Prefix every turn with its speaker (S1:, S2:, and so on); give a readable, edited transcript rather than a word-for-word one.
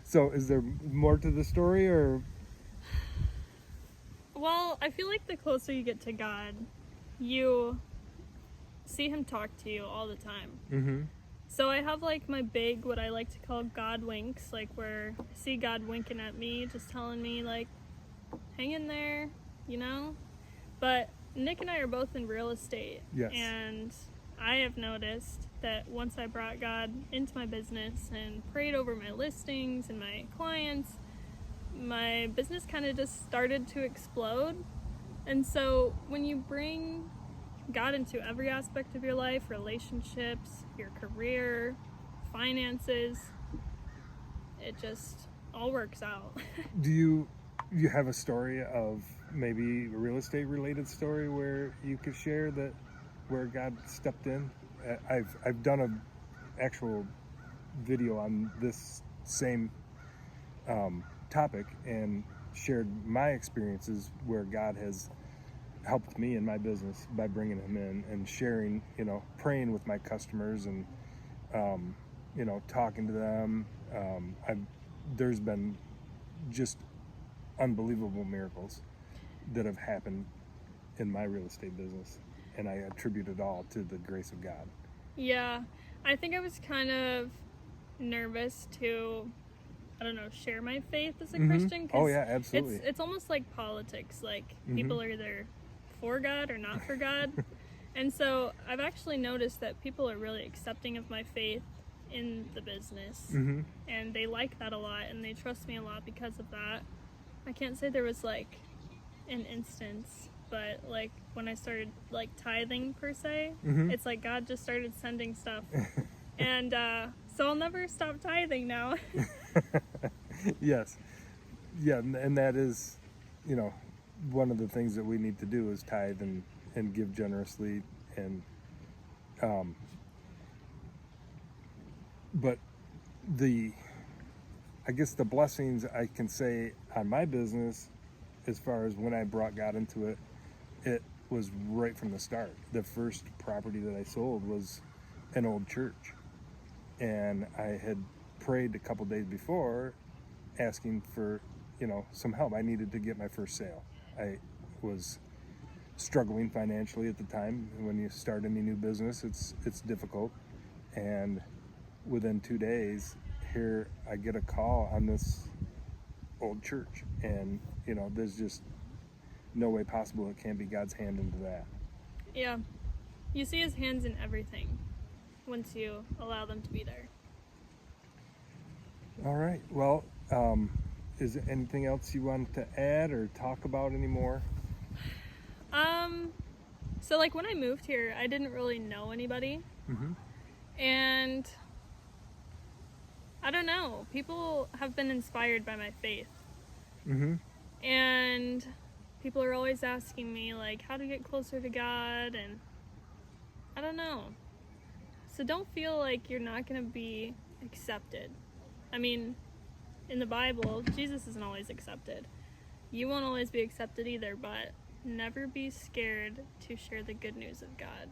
S1: So is there more to the story, or?
S2: Well, I feel like the closer you get to God, you see him talk to you all the time.
S1: Mm-hmm.
S2: So I have like my big, what I like to call Godwinks, like where I see God winking at me, just telling me like, hang in there, you know? But Nick and I are both in real estate.
S1: Yes.
S2: And I have noticed that once I brought God into my business and prayed over my listings and my clients, my business kind of just started to explode. And so when you bring God into every aspect of your life, relationships, your career, finances, it just all works out.
S1: Do you have a story of maybe a real estate related story where you could share that where God stepped in? I've done a actual video on this same topic and shared my experiences where God has helped me in my business by bringing him in and sharing, praying with my customers and, talking to them. There's been just unbelievable miracles that have happened in my real estate business, and I attribute it all to the grace of God.
S2: Yeah, I think I was kind of nervous to, I don't know, share my faith as a Christian. 'Cause
S1: Oh yeah, absolutely.
S2: It's almost like politics. Like people are either for God or not for God. And so I've actually noticed that people are really accepting of my faith in the business. And they like that a lot and they trust me a lot because of that. I can't say there was like an instance, but like when I started like tithing per se, it's like God just started sending stuff. And so I'll never stop tithing now.
S1: Yes. Yeah, and that is, one of the things that we need to do is tithe and give generously, and but I guess the blessings I can say on my business, as far as when I brought God into it, it was right from the start. The first property that I sold was an old church, and I had prayed a couple days before asking for some help. I needed to get my first sale. I was struggling financially at the time. When you start any new business, it's difficult, and within 2 days here I get a call on this old church, and there's just no way possible it can't be God's hand into that.
S2: Yeah, you see his hands in everything once you allow them to be there.
S1: All right, well, is there anything else you want to add or talk about anymore?
S2: So like when I moved here, I didn't really know anybody. And I don't know, people have been inspired by my faith. And people are always asking me like how to get closer to God, and I don't know. So don't feel like you're not going to be accepted. I mean, in the Bible, Jesus isn't always accepted. You won't always be accepted either, but never be scared to share the good news of God.